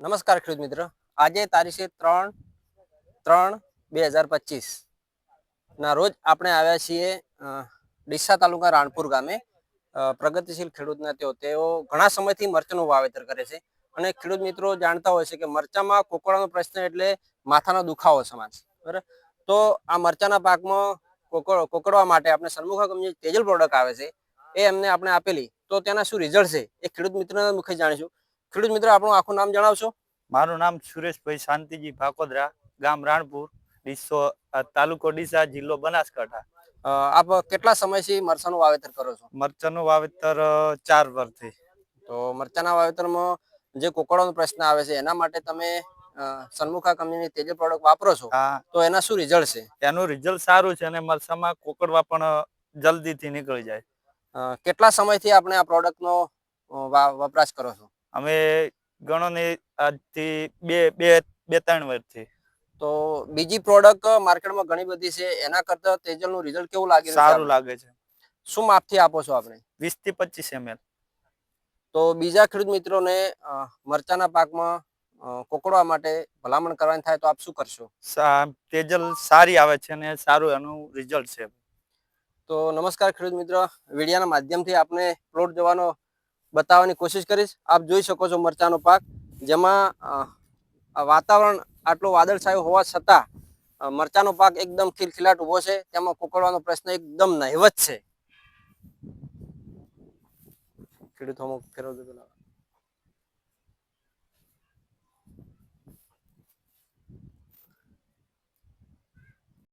નમસ્કાર ખેડૂત મિત્ર, આજે તારીખે 3/3/2025 ના રોજ આપણે આવ્યા છીએ ડીસા તાલુકા રાણપુર ગામે. પ્રગતિશીલ ખેડૂતના તેઓ ઘણા સમયથી મરચાનું વાવેતર કરે છે અને ખેડૂત મિત્રો જાણતા હોય છે કે મરચામાં કોકળાનો પ્રશ્ન એટલે માથાનો દુખાવો સમાન છે, બરાબર. તો આ મરચાના પાકમાં કોકળવા માટે આપણે સન્મુખા કંપની તેજલ પ્રોડક્ટ આવે છે એ એમને આપણે આપેલી, તો તેના શું રિઝલ્ટ છે એ ખેડૂત મિત્રના મુખે જાણીશું. ખેડૂત મિત્રો, આપણું આખું નામ જણાવશો? મારું નામ સુરેશભાઈ શાંતિજી ભાકોદરા, ગામ રાણપુર, તાલુકો ડીસા, જિલ્લો બનાસકાંઠા. આપ કેટલા સમયથી મરચાનું વાવેતર કરો છો? મરચાનું વાવેતર 4 વર્ષથી. તો મરચાના વાવેતરમાં જે કોકળાનો પ્રશ્ન આવે છે એના માટે તમે સન્મુખા કંપનીની તેજલ પ્રોડક્ટ વાપરો છો, તો એના શું રિઝલ્ટ છે? એનું રિઝલ્ટ સારું છે અને મરચામાં કોકળવા પણ જલ્દીથી નીકળી જાય. કેટલા સમયથી આપણે આ પ્રોડક્ટનો વપરાશ કરો છો? અમે ગણો ને આજથી બે ત્રણ વર્ષથી. તો બીજી પ્રોડક્ટ માર્કેટમાં ઘણી બધી છે, એના કરતા તેજલનું રિઝલ્ટ કેવું લાગે? સારું લાગે છે. શું માપથી આપો છો આપણે? 20 થી 25 ml. તો બીજા ખેડૂત મિત્રોને મરચાના પાકમાં કોકળવા માટે ભલામણ કરવાની થાય તો આપ શું કરશો? તેજલ સારી આવે છે અને સારું એનું રિઝલ્ટ છે. તો નમસ્કાર ખેડૂત મિત્રો, વિડીયોના માધ્યમથી આપણે પ્લોટ જવાનો બતાવવાની કોશિશ કરીશ. આપ જોઈ શકો છો મરચાનો પાક, જેમાં વાતાવરણ આટલું વાદળછાયું હોવા છતાં મરચાનો પાક એકદમ ખિલખિલાટ ઉભો છે, તેમાં કોકળવાનો પ્રશ્ન એકદમ નહિવત છે. ખેડૂતો ફેરવજો પેલા.